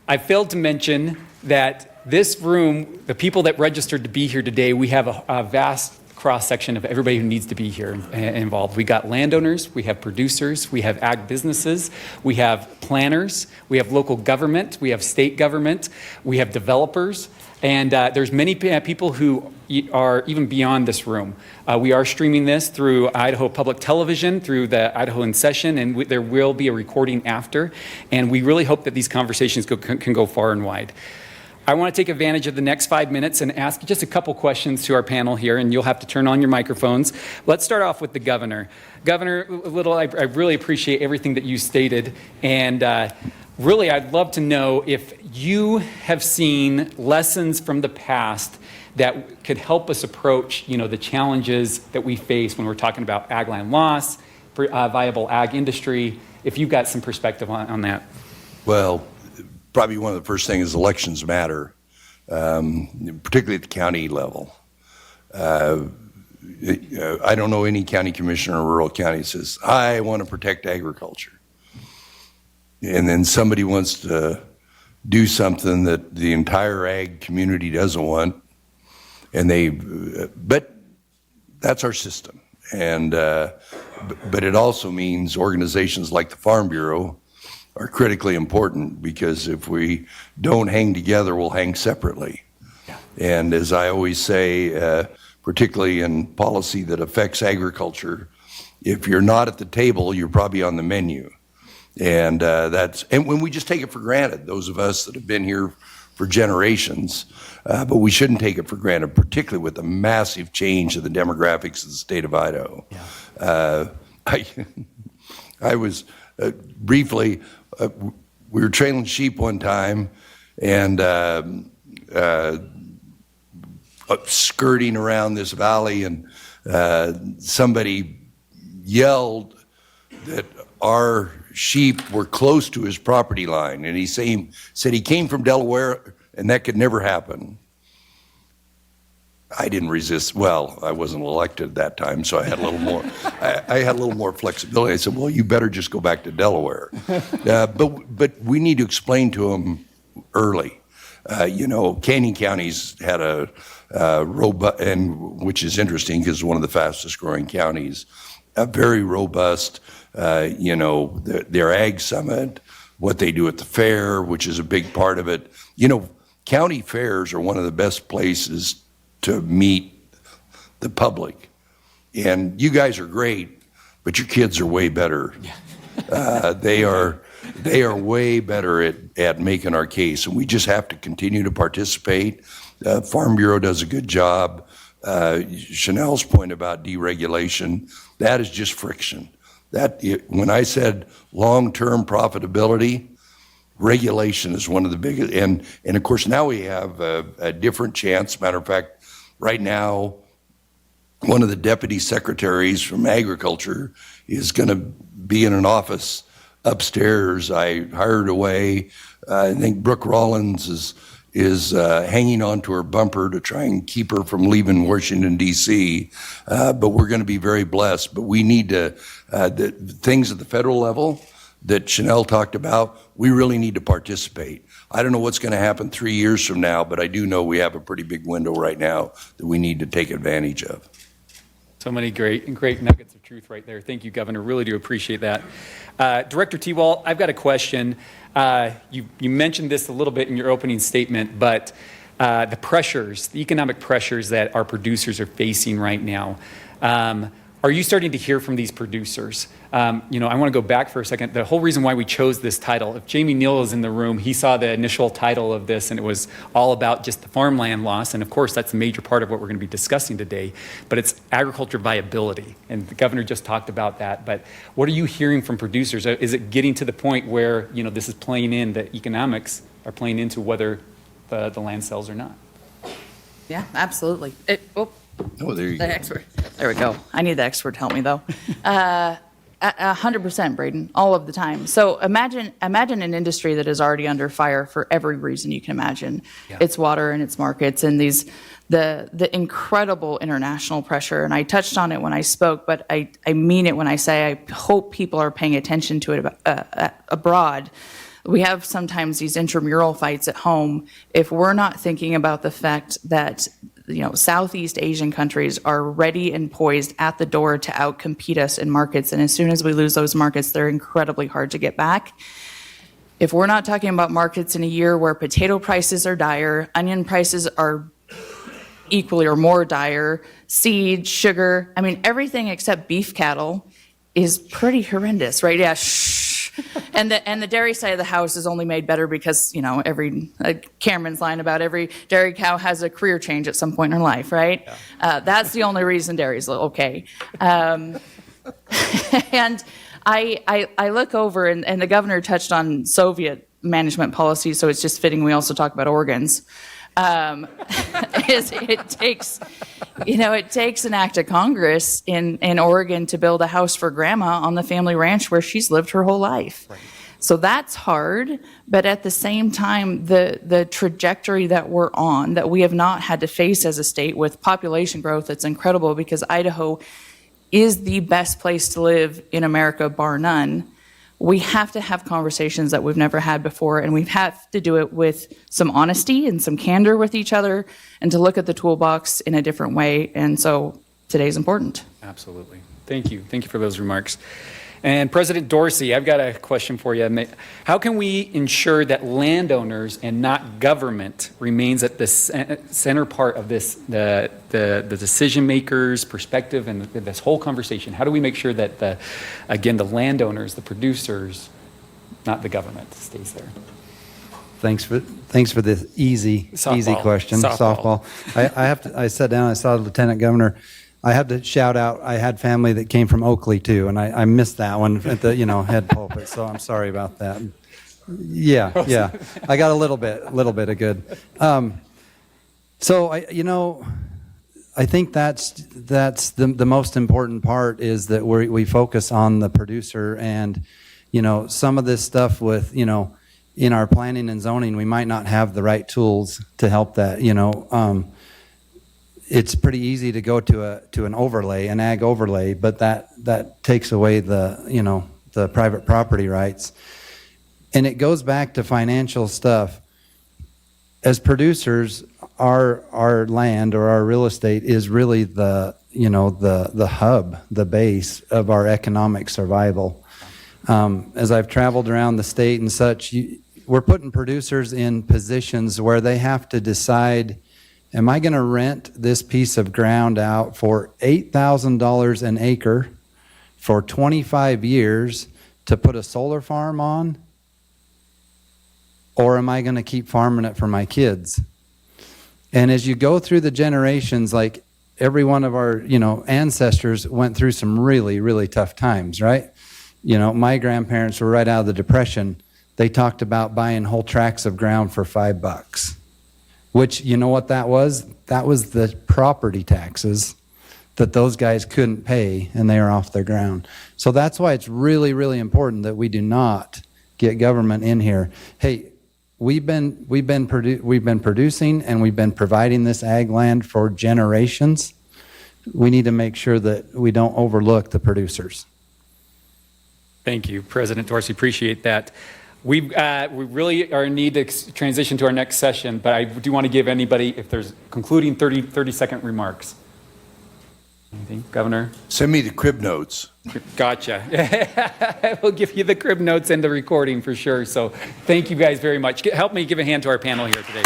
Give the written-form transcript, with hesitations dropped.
I failed to mention that this room, the people that registered to be here today, we have a vast cross-section of everybody who needs to be here involved. We got landowners, we have producers, we have ag businesses, we have planners, we have local government, we have state government, we have developers, and there's many people who are even beyond this room. We are streaming this through Idaho Public Television, through the Idaho In Session, and there will be a recording after, and we really hope that these conversations can go far and wide. I want to take advantage of the next 5 minutes and ask just a couple questions to our panel here, and you'll have to turn on your microphones. Let's start off with the governor. Governor Little, I really appreciate everything that you stated, and really I'd love to know if you have seen lessons from the past that could help us approach, the challenges that we face when we're talking about ag land loss, viable ag industry, if you've got some perspective on that. Well, probably one of the first things is elections matter, particularly at the county level. I don't know any county commissioner in a rural county that says, I want to protect agriculture. And then somebody wants to do something that the entire ag community doesn't want, but that's our system. And but it also means organizations like the Farm Bureau are critically important, because if we don't hang together, we'll hang separately. Yeah. And as I always say, particularly in policy that affects agriculture, if you're not at the table, you're probably on the menu. And and when we just take it for granted, those of us that have been here for generations, but we shouldn't take it for granted, particularly with the massive change of the demographics of the state of Idaho. Yeah. I was briefly, we were trailing sheep one time, and skirting around this valley, and somebody yelled that our sheep were close to his property line, and he said he came from Delaware and that could never happen. I didn't resist. Well, I wasn't elected at that time, so I had a little more. I had a little more flexibility. I said, "Well, you better just go back to Delaware." But we need to explain to them early. Canyon County's had a robust, and which is interesting because it's one of the fastest growing counties. A very robust. Their ag summit, what they do at the fair, which is a big part of it. County fairs are one of the best places to meet the public. And you guys are great, but your kids are way better. They are way better at making our case, and we just have to continue to participate. Farm Bureau does a good job. Chanel's point about deregulation, that is just friction. When I said long-term profitability, regulation is one of the biggest, and of course now we have a different chance. Matter of fact, right now, one of the deputy secretaries from agriculture is going to be in an office upstairs. I hired away. I think Brooke Rollins is hanging onto her bumper to try and keep her from leaving Washington, D.C. But we're going to be very blessed. But we need to, the things at the federal level that Chanel talked about, we really need to participate. I don't know what's going to happen 3 years from now, but I do know we have a pretty big window right now that we need to take advantage of. So many great nuggets of truth right there. Thank you, Governor. Really do appreciate that. Director T-Wall, I've got a question. You mentioned this a little bit in your opening statement, but the economic pressures that our producers are facing right now, are you starting to hear from these producers? I want to go back for a second. The whole reason why we chose this title, if Jamie Neal is in the room, he saw the initial title of this, and it was all about just the farmland loss. And of course, that's a major part of what we're going to be discussing today. But it's agriculture viability, and the governor just talked about that. But what are you hearing from producers? Is it getting to the point where this is playing in, the economics are playing into whether the land sells or not? Yeah, absolutely. Oh, there you go. The expert. There we go. I need the expert to help me, though. 100%, Braden, all of the time. So imagine an industry that is already under fire for every reason you can imagine. Yeah. Its water and its markets and the incredible international pressure. And I touched on it when I spoke, but I mean it when I say I hope people are paying attention to it abroad. we have sometimes these intramural fights at home. If we're not thinking about the fact that, Southeast Asian countries are ready and poised at the door to outcompete us in markets, and as soon as we lose those markets, they're incredibly hard to get back. If we're not talking about markets in a year where potato prices are dire, onion prices are equally or more dire, seed, sugar, everything except beef cattle is pretty horrendous, right? Yeah, shh. And the dairy side of the house is only made better because, Cameron's line about every dairy cow has a career change at some point in her life, right? Yeah. That's the only reason dairy's okay. And I look over, and the governor touched on Soviet management policy, so it's just fitting we also talk about organs. It takes an act of Congress in Oregon to build a house for grandma on the family ranch where she's lived her whole life. Right. So that's hard, but at the same time, the trajectory that we're on, that we have not had to face as a state with population growth, that's incredible because Idaho is the best place to live in America, bar none. We have to have conversations that we've never had before, and we have to do it with some honesty and some candor with each other, and to look at the toolbox in a different way. And so today's important. Absolutely. Thank you. Thank you for those remarks. And President Dorsey, I've got a question for you. How can we ensure that landowners and not government remains at the center part of this, the decision makers' perspective and this whole conversation? How do we make sure that the landowners, the producers, not the government, stays there? Thanks for this easy question. Softball. I sat down. I saw the lieutenant governor. I have to shout out, I had family that came from Oakley too, and I missed that one at the head pulpit, so I'm sorry about that. Yeah, I got a little bit of good. So I think that's the most important part, is that we focus on the producer, and some of this stuff with in our planning and zoning, we might not have the right tools to help that. It's pretty easy to go to an overlay, an ag overlay, but that takes away the private property rights. And it goes back to financial stuff. As producers, our land or our real estate is really the hub, the base of our economic survival. As I've traveled around the state and such, we're putting producers in positions where they have to decide, am I going to rent this piece of ground out for $8,000 an acre for 25 years to put a solar farm on? Or am I going to keep farming it for my kids? And as you go through the generations, like every one of our, ancestors went through some really, really tough times, right? My grandparents were right out of the Depression. They talked about buying whole tracts of ground for $5. Which, you know what that was? That was the property taxes that those guys couldn't pay, and they are off their ground. So that's why it's really, really important that we do not get government in here. Hey, we've been producing and we've been providing this ag land for generations. We need to make sure that we don't overlook the producers. Thank you, President Dorsey. Appreciate that. We really are in need to transition to our next session, but I do want to give anybody, if there's concluding 30-second remarks. Anything, Governor? Send me the crib notes. Gotcha. We'll give you the crib notes and the recording for sure. So thank you guys very much. Help me give a hand to our panel here today.